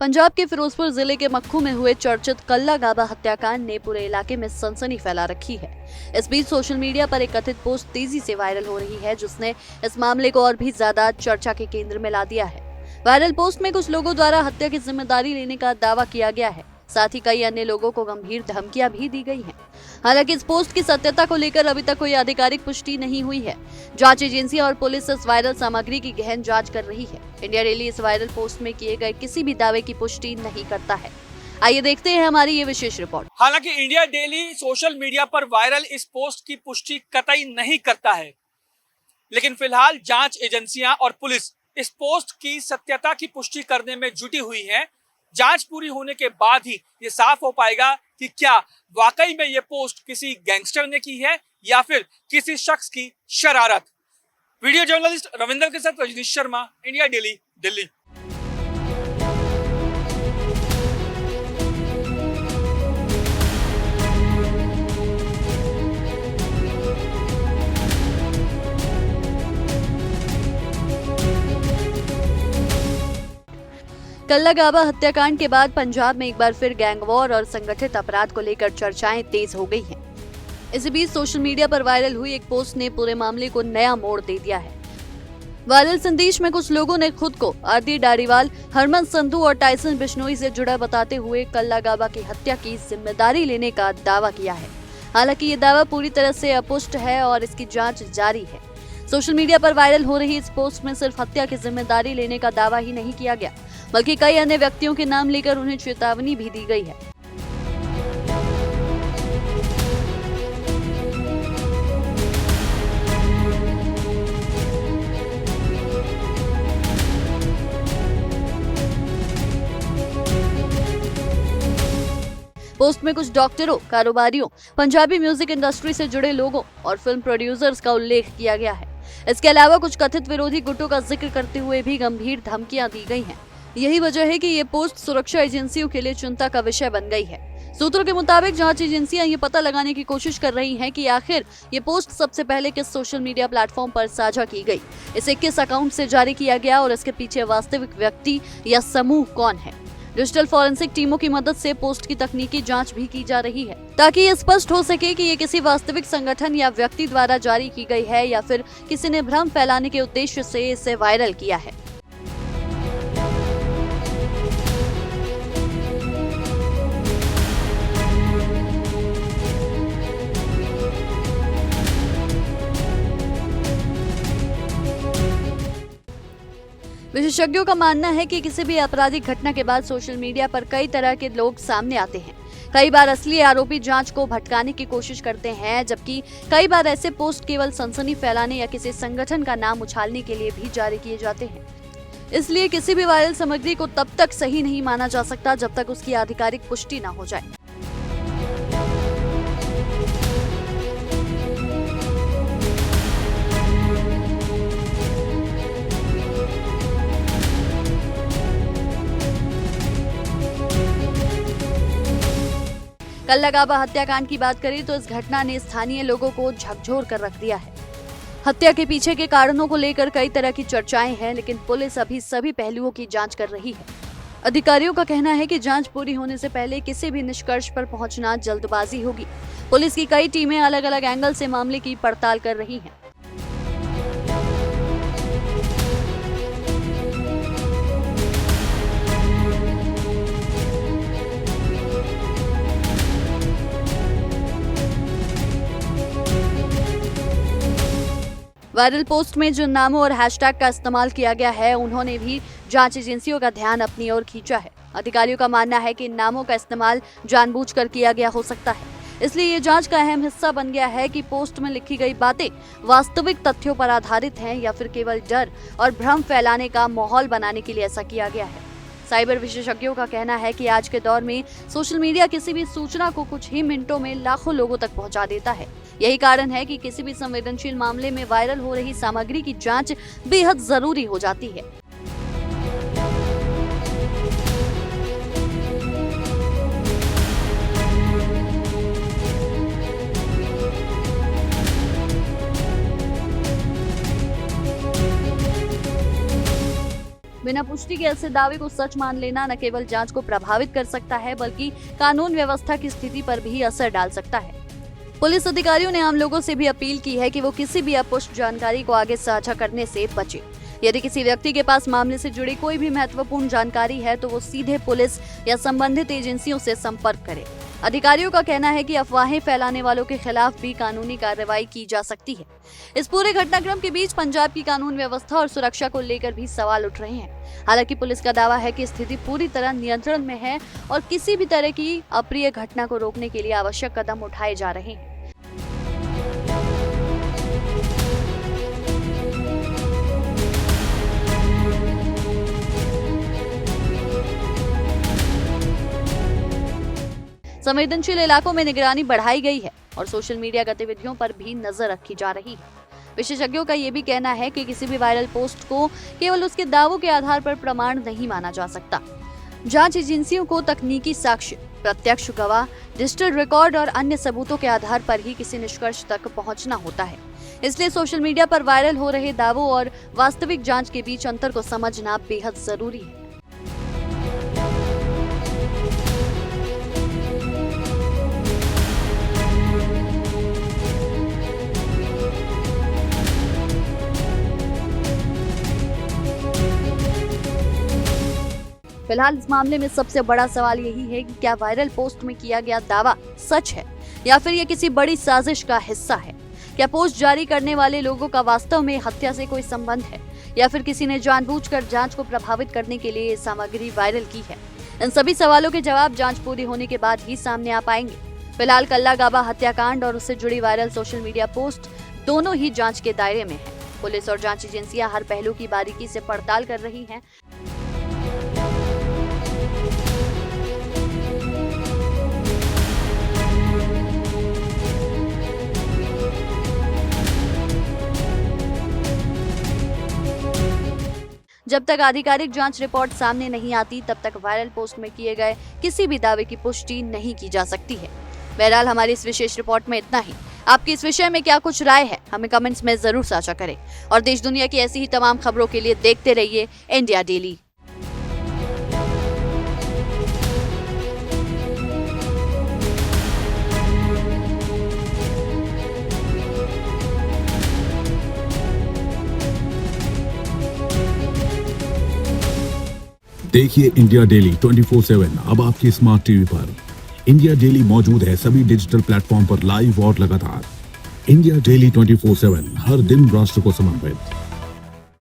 पंजाब के फिरोजपुर जिले के मक्खू में हुए चर्चित कल्ला गाबा हत्याकांड ने पूरे इलाके में सनसनी फैला रखी है। इस बीच सोशल मीडिया पर एक कथित पोस्ट तेजी से वायरल हो रही है, जिसने इस मामले को और भी ज्यादा चर्चा के केंद्र में ला दिया है। वायरल पोस्ट में कुछ लोगों द्वारा हत्या की जिम्मेदारी लेने का दावा किया गया है, साथ ही कई अन्य लोगों को गंभीर धमकियां भी दी गई हैं। हालांकि इस पोस्ट की सत्यता को लेकर अभी तक कोई आधिकारिक पुष्टि नहीं हुई है। जांच एजेंसियां और पुलिस इस वायरल सामग्री की गहन जांच कर रही है। इंडिया डेली इस वायरल पोस्ट में किए गए किसी भी दावे की पुष्टि नहीं करता है। आइए देखते हैं हमारी ये विशेष रिपोर्ट। हालांकि इंडिया डेली सोशल मीडिया पर वायरल इस पोस्ट की पुष्टि कतई नहीं करता है, लेकिन फिलहाल जांच एजेंसियां और पुलिस इस पोस्ट की सत्यता की पुष्टि करने में जुटी हुई है। जांच पूरी होने के बाद ही ये साफ हो पाएगा कि क्या वाकई में ये पोस्ट किसी गैंगस्टर ने की है या फिर किसी शख्स की शरारत। वीडियो जर्नलिस्ट रविंदर के साथ रजनीश शर्मा, इंडिया डेली, दिल्ली। कल्ला गाबा हत्याकांड के बाद पंजाब में एक बार फिर गैंग वॉर और संगठित अपराध को लेकर चर्चाएं तेज हो गई हैं। इसी बीच सोशल मीडिया पर वायरल हुई एक पोस्ट ने पूरे मामले को नया मोड़ दे दिया है। वायरल संदेश में कुछ लोगों ने खुद को आरती डारीवाल, हरमन संधू और टाइसन बिश्नोई से जुड़ा बताते हुए कल्ला गाबा की हत्या की जिम्मेदारी लेने का दावा किया है। हालांकि ये दावा पूरी तरह से अपुष्ट है और इसकी जांच जारी है। सोशल मीडिया पर वायरल हो रही इस पोस्ट में सिर्फ हत्या की जिम्मेदारी लेने का दावा ही नहीं किया गया, बल्कि कई अन्य व्यक्तियों के नाम लेकर उन्हें चेतावनी भी दी गई है। पोस्ट में कुछ डॉक्टरों, कारोबारियों, पंजाबी म्यूजिक इंडस्ट्री से जुड़े लोगों और फिल्म प्रोड्यूसर्स का उल्लेख किया गया है। इसके अलावा कुछ कथित विरोधी गुटों का जिक्र करते हुए भी गंभीर धमकियां दी गई हैं। यही वजह है कि ये पोस्ट सुरक्षा एजेंसियों के लिए चिंता का विषय बन गई है। सूत्रों के मुताबिक जांच एजेंसियां ये पता लगाने की कोशिश कर रही हैं कि आखिर ये पोस्ट सबसे पहले किस सोशल मीडिया प्लेटफॉर्म पर साझा की गई, इसे किस अकाउंट से जारी किया गया और इसके पीछे वास्तविक व्यक्ति या समूह कौन है। डिजिटल फॉरेंसिक टीमों की मदद से पोस्ट की तकनीकी जांच भी की जा रही है, ताकि ये स्पष्ट हो सके कि ये किसी वास्तविक संगठन या व्यक्ति द्वारा जारी की गई है या फिर किसी ने भ्रम फैलाने के उद्देश्य से इसे वायरल किया है। विशेषज्ञों का मानना है कि किसी भी आपराधिक घटना के बाद सोशल मीडिया पर कई तरह के लोग सामने आते हैं। कई बार असली आरोपी जांच को भटकाने की कोशिश करते हैं, जबकि कई बार ऐसे पोस्ट केवल सनसनी फैलाने या किसी संगठन का नाम उछालने के लिए भी जारी किए जाते हैं। इसलिए किसी भी वायरल सामग्री को तब तक सही नहीं माना जा सकता जब तक उसकी आधिकारिक पुष्टि न हो जाए। कल्ला गाबा हत्याकांड की बात करें तो इस घटना ने स्थानीय लोगों को झकझोर कर रख दिया है। हत्या के पीछे के कारणों को लेकर कई तरह की चर्चाएं हैं, लेकिन पुलिस अभी सभी पहलुओं की जांच कर रही है। अधिकारियों का कहना है कि जांच पूरी होने से पहले किसी भी निष्कर्ष पर पहुंचना जल्दबाजी होगी। पुलिस की कई टीमें अलग अलग एंगल से मामले की पड़ताल कर रही हैं। वायरल पोस्ट में जिन नामों और हैशटैग का इस्तेमाल किया गया है, उन्होंने भी जांच एजेंसियों का ध्यान अपनी ओर खींचा है। अधिकारियों का मानना है कि इन नामों का इस्तेमाल जानबूझकर किया गया हो सकता है। इसलिए ये जांच का अहम हिस्सा बन गया है कि पोस्ट में लिखी गई बातें वास्तविक तथ्यों पर आधारित हैं या फिर केवल डर और भ्रम फैलाने का माहौल बनाने के लिए ऐसा किया गया है। साइबर विशेषज्ञों का कहना है कि आज के दौर में सोशल मीडिया किसी भी सूचना को कुछ ही मिनटों में लाखों लोगों तक पहुंचा देता है। यही कारण है कि किसी भी संवेदनशील मामले में वायरल हो रही सामग्री की जांच बेहद जरूरी हो जाती है। बिना पुष्टि के ऐसे दावे को सच मान लेना न केवल जांच को प्रभावित कर सकता है बल्कि कानून व्यवस्था की स्थिति पर भी असर डाल सकता है। पुलिस अधिकारियों ने आम लोगों से भी अपील की है कि वो किसी भी अपुष्ट जानकारी को आगे साझा करने से बचें। यदि किसी व्यक्ति के पास मामले से जुड़ी कोई भी महत्वपूर्ण जानकारी है तो वो सीधे पुलिस या संबंधित एजेंसियों से संपर्क करे। अधिकारियों का कहना है कि अफवाहें फैलाने वालों के खिलाफ भी कानूनी कार्रवाई की जा सकती है। इस पूरे घटनाक्रम के बीच पंजाब की कानून व्यवस्था और सुरक्षा को लेकर भी सवाल उठ रहे हैं। हालांकि पुलिस का दावा है कि स्थिति पूरी तरह नियंत्रण में है और किसी भी तरह की अप्रिय घटना को रोकने के लिए आवश्यक कदम उठाए जा रहे हैं। संवेदनशील इलाकों में निगरानी बढ़ाई गई है और सोशल मीडिया गतिविधियों पर भी नजर रखी जा रही है। विशेषज्ञों का ये भी कहना है कि किसी भी वायरल पोस्ट को केवल उसके दावों के आधार पर प्रमाण नहीं माना जा सकता। जांच एजेंसियों को तकनीकी साक्ष्य, प्रत्यक्ष गवाह, डिजिटल रिकॉर्ड और अन्य सबूतों के आधार पर ही किसी निष्कर्ष तक पहुंचना होता है। इसलिए सोशल मीडिया पर वायरल हो रहे दावों और वास्तविक जांच के बीच अंतर को समझना बेहद जरूरी है। फिलहाल इस मामले में सबसे बड़ा सवाल यही है कि क्या वायरल पोस्ट में किया गया दावा सच है या फिर ये किसी बड़ी साजिश का हिस्सा है। क्या पोस्ट जारी करने वाले लोगों का वास्तव में हत्या से कोई संबंध है या फिर किसी ने जानबूझकर जांच को प्रभावित करने के लिए ये सामग्री वायरल की है। इन सभी सवालों के जवाब जांच पूरी होने के बाद ही सामने आ पाएंगे। फिलहाल कल्लागाबा हत्याकांड और उससे जुड़ी वायरल सोशल मीडिया पोस्ट दोनों ही जांच के दायरे में है। पुलिस और जांच एजेंसियां हर पहलू की बारीकी से पड़ताल कर रही हैं। जब तक आधिकारिक जांच रिपोर्ट सामने नहीं आती तब तक वायरल पोस्ट में किए गए किसी भी दावे की पुष्टि नहीं की जा सकती है। बहरहाल हमारी इस विशेष रिपोर्ट में इतना ही। आपकी इस विषय में क्या कुछ राय है हमें कमेंट्स में जरूर साझा करें और देश दुनिया की ऐसी ही तमाम खबरों के लिए देखते रहिए इंडिया डेली। देखिए इंडिया डेली 24/7 अब आपकी स्मार्ट टीवी पर। इंडिया डेली मौजूद है सभी डिजिटल प्लेटफॉर्म पर लाइव और लगातार। इंडिया डेली 24/7 हर दिन राष्ट्र को समर्पित।